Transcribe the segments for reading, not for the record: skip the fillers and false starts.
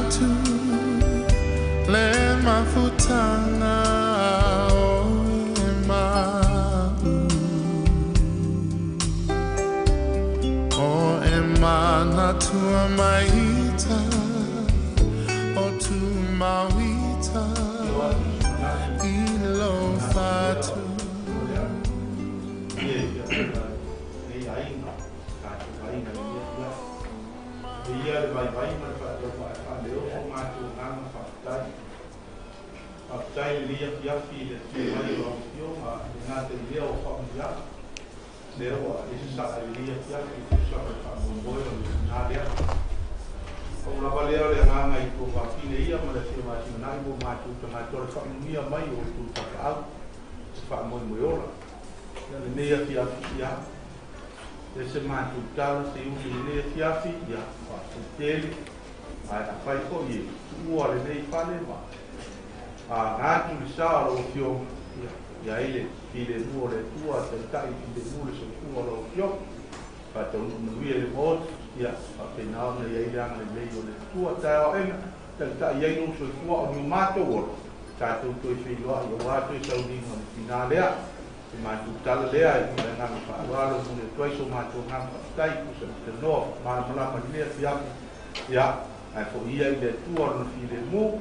tu le mafutanga o ema na tua maita o tu mawita ilo fatu ese matu tala se usi le fiafi ya fa tele ai a fai ko ye ua le nei fale ma a ngatu sa lo fio ya ile ile nuo le tua te tai ile nuo le so ua lo fio fa te no wie le mot ya fa te na le ia ia le nei le tua ta o en te tai ye no so ua o no mato o ta tu tu fi lo yo wa tu so ni no finale ma tu tala lea i me nga fa walo mo toi so ma tu nga tai ku se te no ma mala ma le ya ai fo ia i le tu or no fi le mo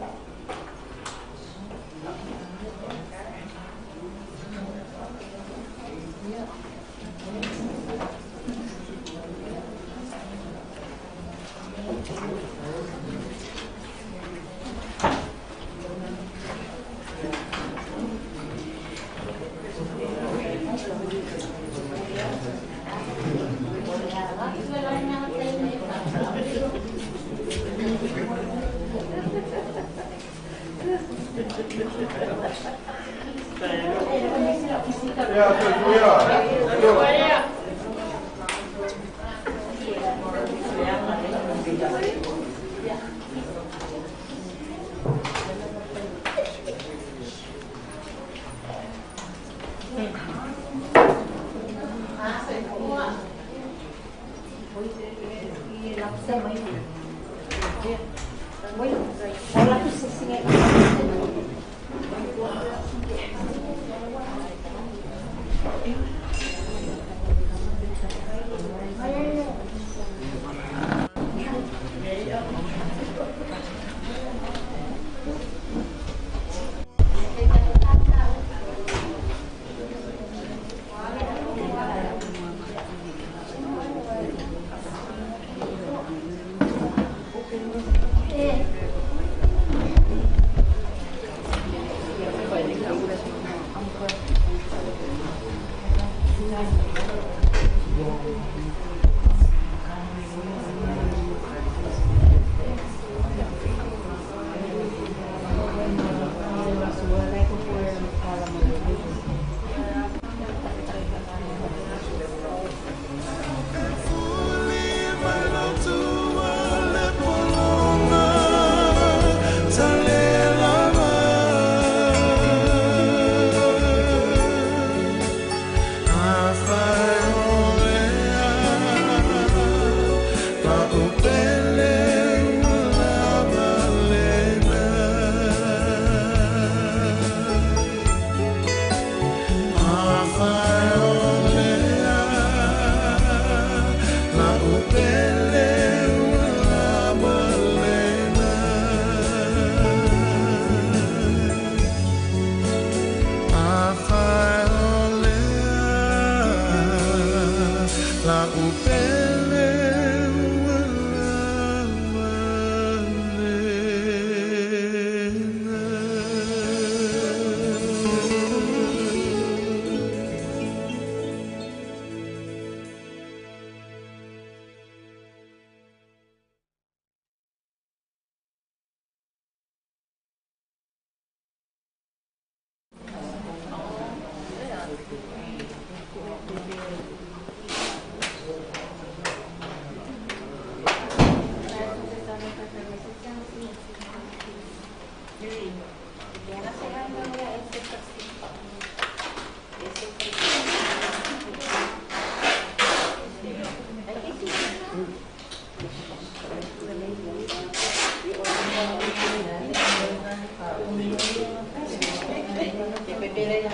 Ete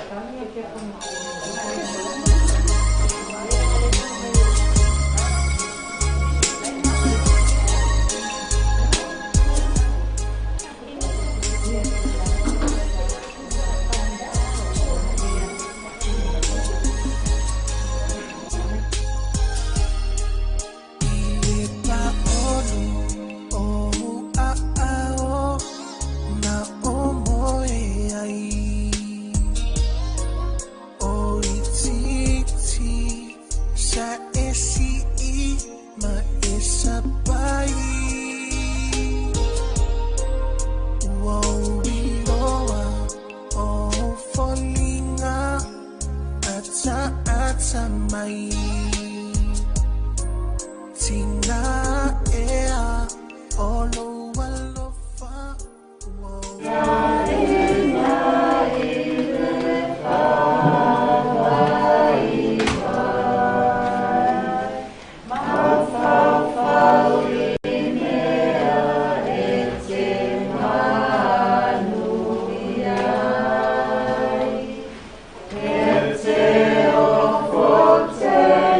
o forte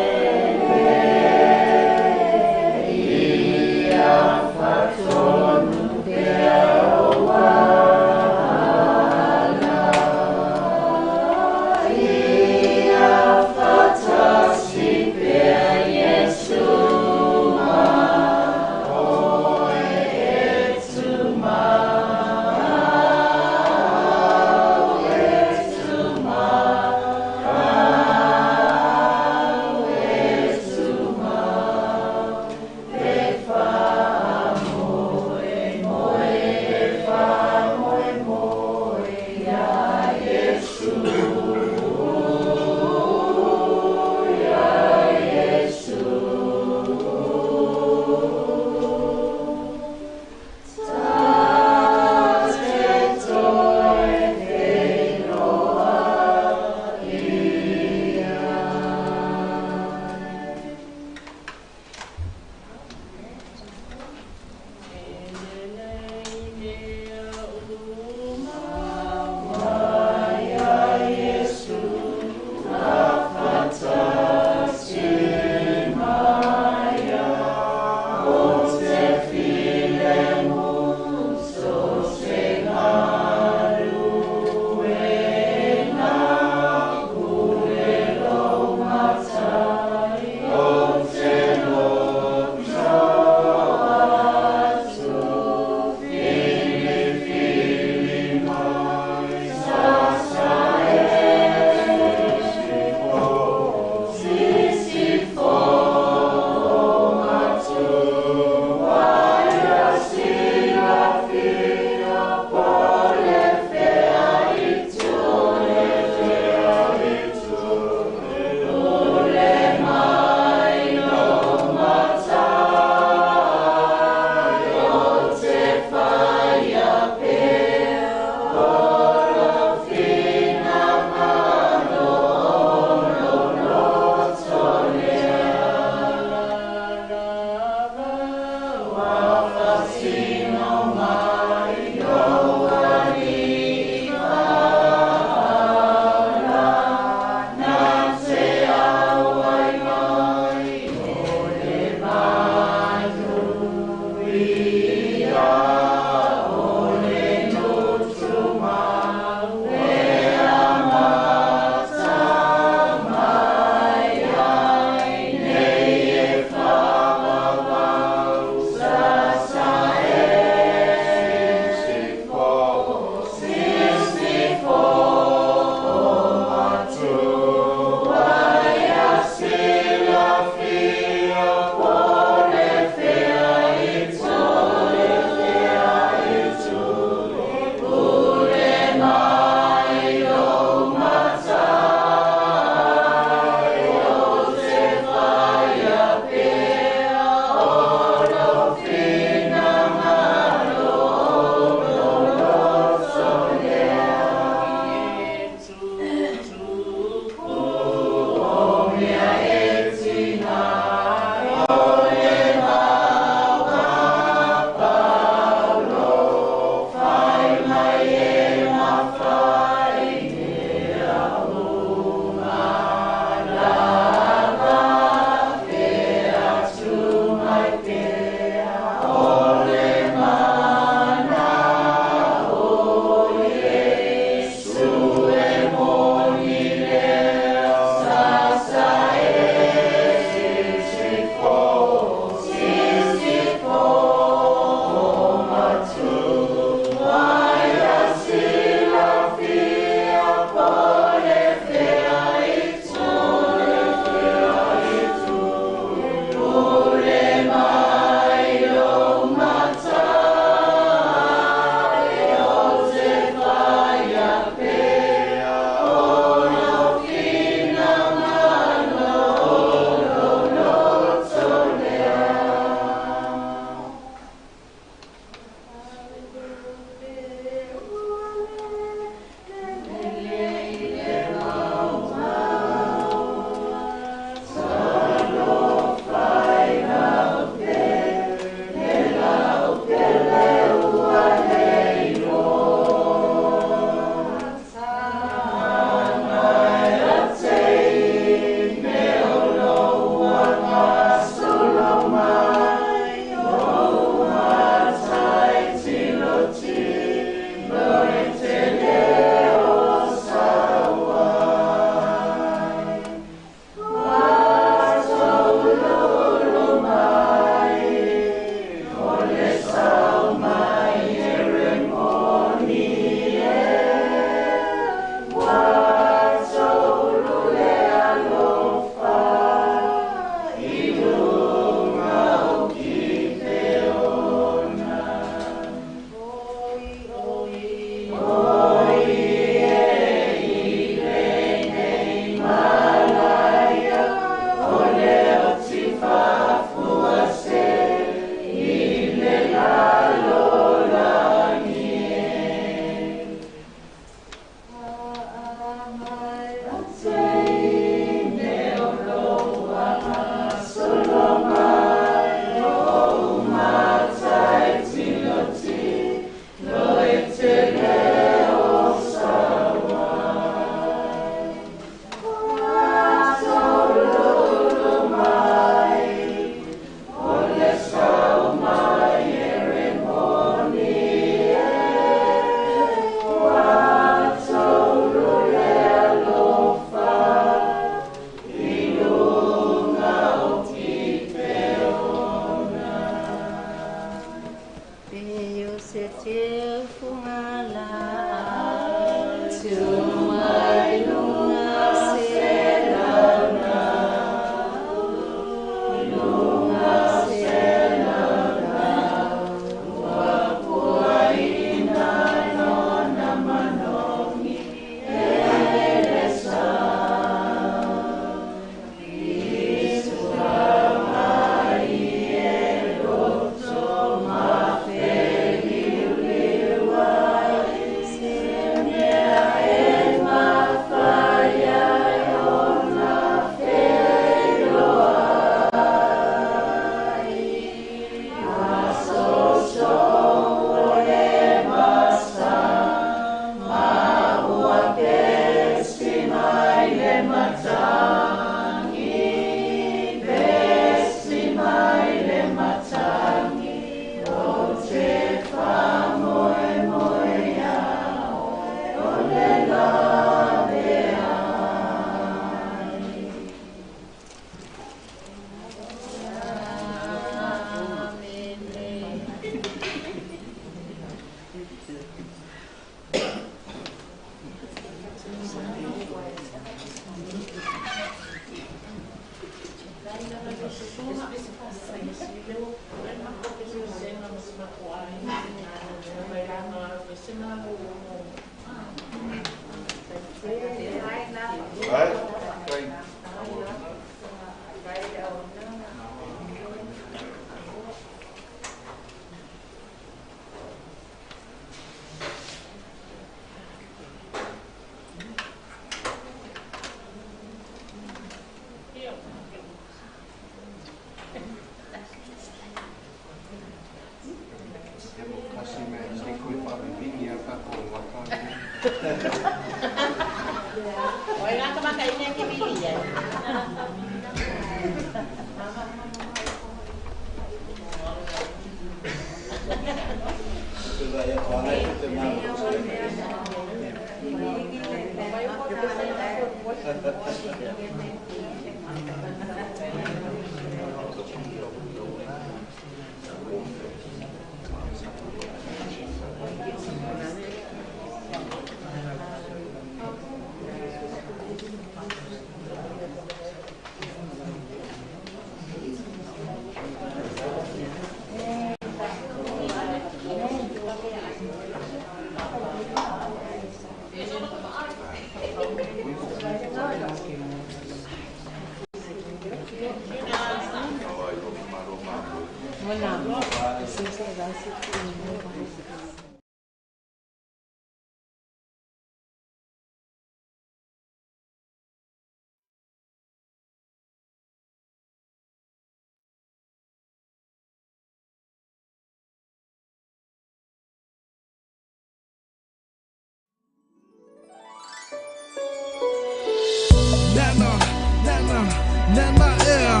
Nana air,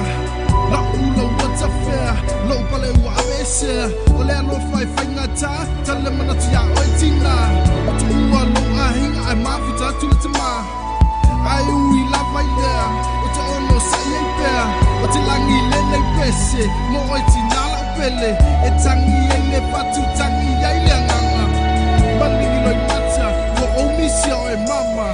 la ula what's a fair, low pale wa avese, ole no fly ngata, tale mana tia oitina, tu ua no ahinga ai mafita tu le tama, ai ui la mai there, o te ono sai ai pea, o te langi le nei pese, mo oitina la pele, e tangi e ne patu tangi ai le nganga, malingi loi mata, mo omisia o e mama.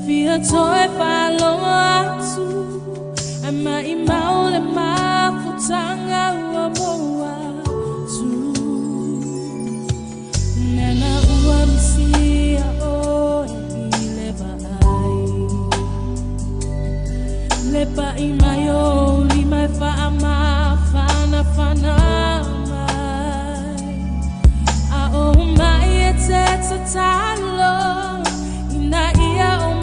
Fia toi falong atu ama imau le mafutanga wa moa tu nana ua misia o ile lepa imayo lima fa ama fana fana mai a o mai etsa talo ina ia o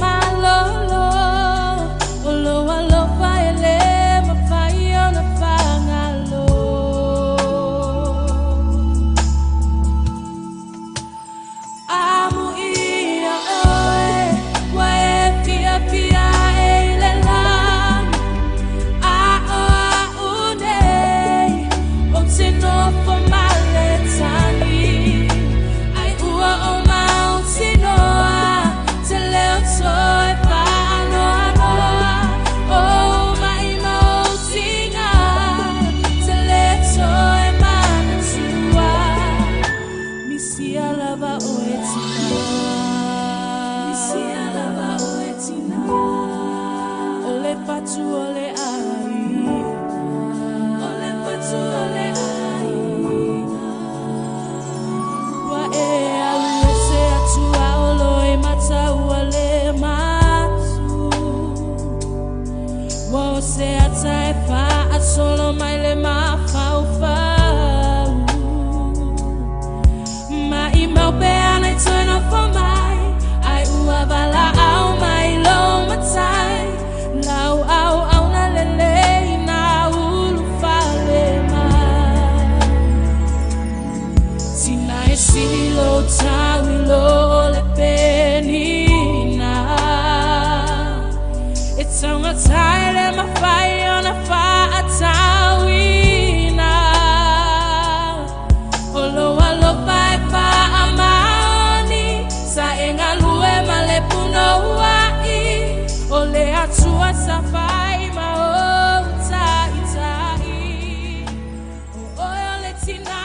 time patu ole ai, ole patu ole ai. Wa e alu se atu aolo e mata ole matu. Wa se ata e fa asolo mai le ma fau fau. Ma I mau pe ana I turn off for mai. Ai ua vala au mai lo matai. Lau au na lele na ulu fale mai. Tina e silo tawi lo le penina. It's on a tide and my fire on a fire tawina. Olo alo pai pa amani. Sa enga lue male puno wai. Ole atua sa fai ma o tai tai. O ole tina.